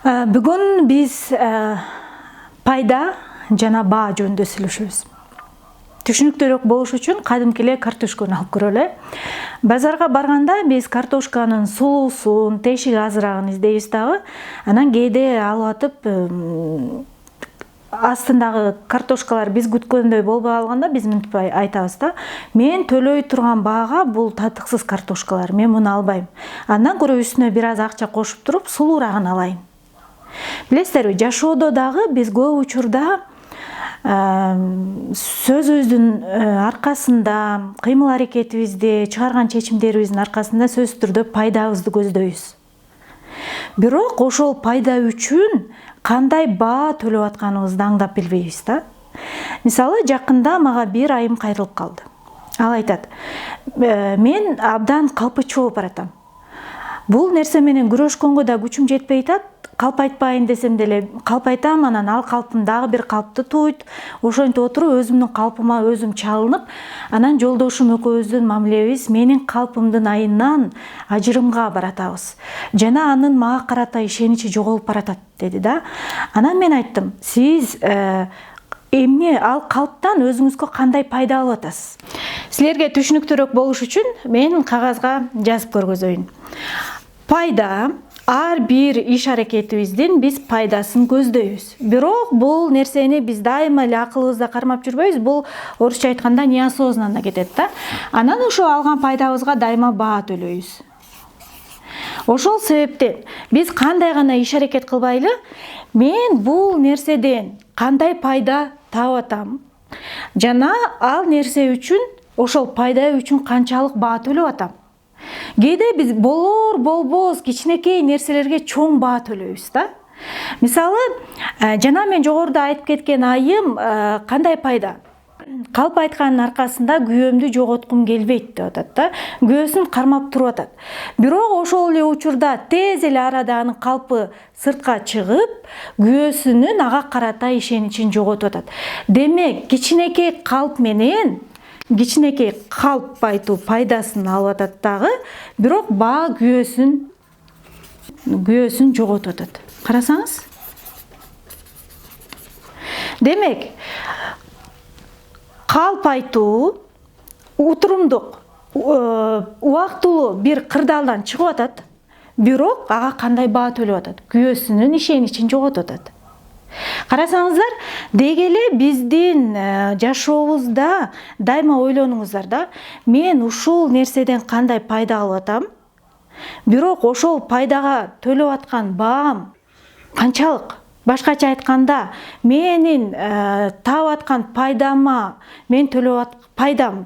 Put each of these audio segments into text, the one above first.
Бүгүн биз пайда жана баа жөнүндө сүйлөшөбүз. Түшүнүктүүрөөк болуш үчүн кадимки эле картошканы алып көрөлү. Базарга барганда биз картошканын сулуусун, тешиги азырагын издейбиз дагы. Анан кээде алып атып астындагы картошкалар биз күткөндөй болбой калганда биз мынтип айтабыз да: мен төлөй турган баага бул татыксыз картошкалар, мен муну албайм. Андан көрө үстүнө бир аз акча кошуп туруп сулуурагын алайын. Билесиздерби, жашоодо дагы биз көп учурда сөзүбүздүн аркасында, кыймыл аракетибизди, чыгарган чечимдерибиздин аркасында сөзсүз түрдө пайдабызды көздөйбүз. Бирок ошол пайда үчүн кандай баа төлөп атканыбызды аңдап билбейбиз да. Мисалы, жакында мага бир айым кайрылып калды. Ал айтат: мен абдан калпычу болуп баратам. Бул нерсе менен күрөшкөнгө да күчүм жетпей атат. Калп айтпайын десем деле калп айтам, анан ал калпым дагы бир калпты тууйт. Ошентип отуруп өзүмдүн калпыма өзүм чалынып, анан жолдошум экөөбүздүн мамилебиз менин калпымдын айынан ажырымга баратабыз. Жана анын мага карата ишеничи жоголуп баратат, деди да. Анан мен айттым: сиз эмне ал калптан өзүңүзгө кандай пайда алып атасыз? Силерге түшүнүктүүрөөк болуш үчүн мен кагазга жазып көргөзөйүн. Пайда ар бир иш аракетибиздин биз пайдасын көздөйбүз. Бирок бул нерсени биз дайыма эле акылыбызда кармап жүрбөйбүз. Бул орусча айтканда неосознанно кетет да. Анан ошо алган пайдабызга дайыма баа төлөйбүз. Ошол себептен биз кандай гана иш аракет кылбайлы, мен бул нерседен кандай пайда таап атам жана ал нерсе үчүн, ошол пайда үчүн канчалык баа төлөп атам. Кээде биз болор болбос кичинекей нерселерге чоң баа төлөйбүз да. Мисалы, жана мен жогоруда айтып кеткен айым кандай пайда? Калп айтканын аркасында күйөөмдү жоготкум келбейт деп атат да. Күйөөсүн кармап туруп атат. Бирок ошол эле учурда тез эле арада анын калпы сыртка чыгып, күйөөсүнүн ага карата ишеничин жоготуп атат. Демек, кичинекей калп менен кичинекей калп айтуу пайдасын алып атат дагы, бирок баа күйөөсүн жоготуп атат. Карасаңыз. Демек, калп айтуу утурумдук, убактылуу бир кырдаалдан чыгып атат, бирок ага кандай баа төлөп атат? Күйөөсүнүн ишеничин жоготуп атат. Карасаңыздар, деги эле биздин жашообузда дайыма ойлонуңуздар да, мен ушул нерседен кандай пайда алып атам, бирок ошол пайдага төлөп аткан баам канчалык? Башкача айтканда, менин таап аткан пайдам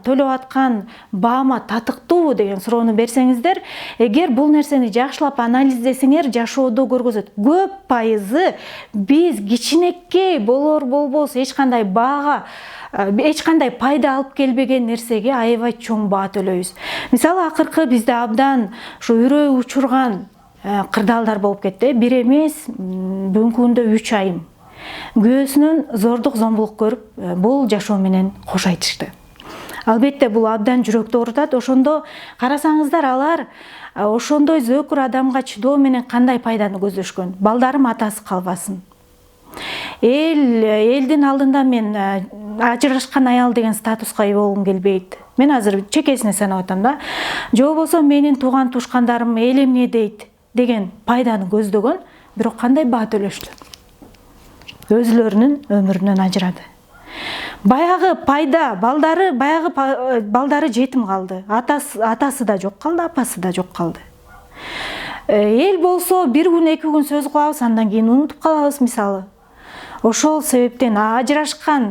төлөп аткан баама татыктуубу деген суроону берсеңиздер, эгер бул нерсени жакшылап анализдесеңер, жашоодо көргөзөт. Көп пайызы биз кичинекей болор болбос эч кандай пайда алып келбеген нерсеге аябай чоң баа төлөйбүз. Мисалы, акыркы бизде абдан ушу үрөө учурган кырдаалдар болуп кетти. Бир эмес, бүгүнкү күндө 3 айым күйөөсүнөн зордук зомбулук көрүп, бул жашоо менен кош айтышты. Албетте, бул абдан жүрөктү оорутат. Ошондо карасаңыздар, алар ошондой зөөкүр адамга чыдоо менен кандай пайданы көздөшкөн? Балдарым атасы калбасын. Элдин алдында мен ажырашкан аял деген статуска ээ болгум келбейт. Мен азыр чекесине санап атам да. Же болбосо менин тууган тушкандарым эл эмне дейт деген пайданы көздөгөн, бирок кандай баа төлөштү? Өзүлөрүнүн өмүрүнөн ажырады. Баягы пайда, балдары жетим калды. Атасы да жок калды, апасы да жок калды. Эл болсо бир күн, 2 күн сөз кылабыз, андан кийин унутуп калабыз, мисалы. Ошол себептен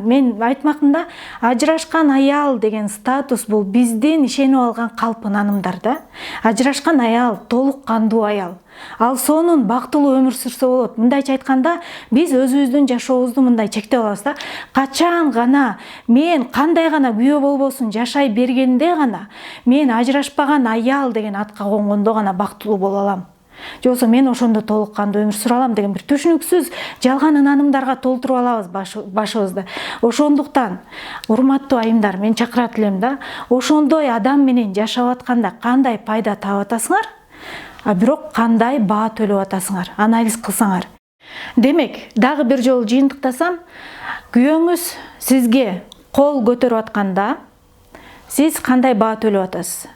мен айтмакмын да, ажырашкан аял деген статус бул биздин ишенип алган калп ынанымдар да. Ажырашкан аял толук кандуу аял. Ал сонун бактылуу өмүр сүрсө болот. Мындайча айтканда, биз өзүбүздүн жашообузду мындай чектеп алабыз да. Качан гана мен кандай гана күйөө болбосун жашай бергенде гана мен ажырашпаган аял деген атка конгондо гана бактылуу боло алам. Же болбосо мен ошондо толук кандуу өмүр сүрө алам деген бир түшүнүксүз жалган ынанымдарга толтуруп алабыз башыбызды. Ошондуктан, урматтуу айымдар, мен чакырат элем да, ошондой адам менен жашап атканда кандай пайда таап атасыңар, бирок кандай баа төлөп атасыңар, анализ кылсаңар. Демек, дагы бир жолу жыйынтыктасам, күйөөңүз сизге кол көтөрүп атканда сиз кандай баа төлөп атасыз?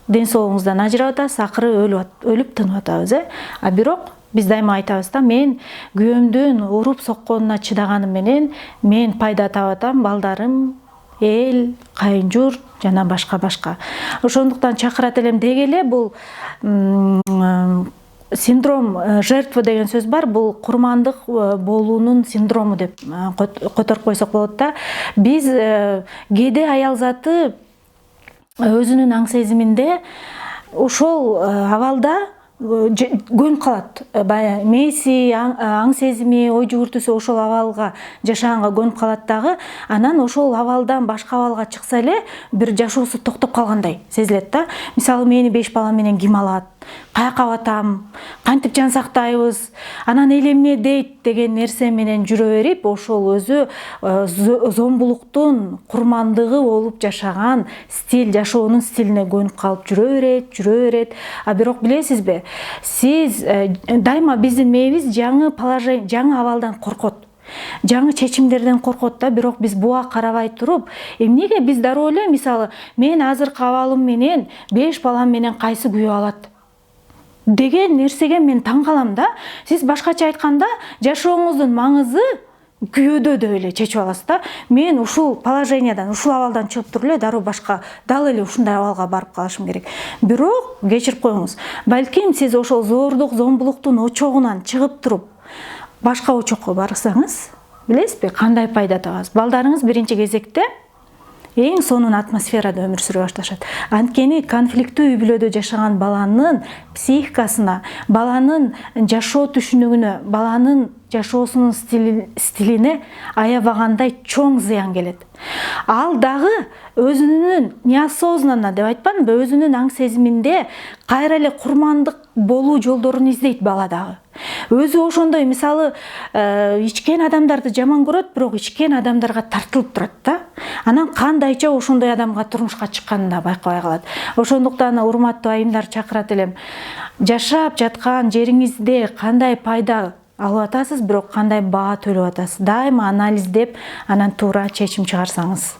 Ден соолугуңуздан ажырап атасыз, акыры өлүп тынып атабыз, А бирок биз дайыма айтабыз да, мен күйөөмдүн уруп сокконуна чыдаганым менен мен пайда таап атам, балдарым, эл, кайын-журт жана башка. Ошондуктан чакырат элем деги эле, бул синдром жертвы деген сөз бар. Бул курмандык болуунун синдрому деп которуп койсок болот да. Биз кээде аял заты өзүнүн аң сезиминде ошол абалда көнүп калат. Баягы мээси, аң сезими, ой жүгүртүүсү ошол абалга жашаганга көнүп калат дагы, анан ошол абалдан башка абалга чыкса эле бир жашоосу токтоп калгандай сезилет да. Мисалы, мени 5 балам менен ким алат, каяка батам, кантип жан сактайбыз, анан эл эмне дейт деген нерсе менен жүрө берип, ошол өзү зомбулуктун курмандыгы болуп жашаган стиль, жашоонун стилине көнүп калып жүрө берет. А бирок билесизби, сиз дайыма биздин мээбиз жаңы абалдан коркот. Жаңы чечимдерден коркот да, бирок биз буга карабай туруп, эмнеге биз дароо эле, мисалы, мен азыркы абалым менен 5 балам менен кайсы күйөө алат деген нерсеге мен таң калам да. Сиз башкача айтканда жашооңуздун маңызы күйөөдө деп эле чечип аласыз да. Мен ушул положениядан, ушул абалдан чыгып туруп эле дароо башка дал эле ушундай абалга барып калышым керек. Бирок кечирип коюңуз, балким сиз ошол зордук, зомбулуктун очогунан чыгып туруп башка очокко барсаңыз, билесизби, кандай пайда табасыз? Балдарыңыз биринчи кезекте эң сонун атмосферада өмүр сүрө башташат. Анткени конфликттүү үй бүлөдө жашаган баланын психикасына, баланын жашоо түшүнүгүнө, баланын жашоосунун стилине аябагандай чоң зыян келет. Ал дагы өзүнүн неосознанно деп айтпадымбы, өзүнүн аң сезиминде кайра эле курмандык болуу жолдорун издейт бала дагы. Өзү ошондой, мисалы, ичкен адамдарды жаман көрөт, бирок ичкен адамдарга тартылып турат да. Анан кандайча ошондой адамга турмушка чыкканын да байкабай калат. Ошондуктан урматтуу айымдар, чакырат элем, жашап жаткан жериңизде кандай пайда алып атасыз, бирок кандай баа төлөп атасыз, дайыма анализдеп, анан туура чечим чыгарсаңыз.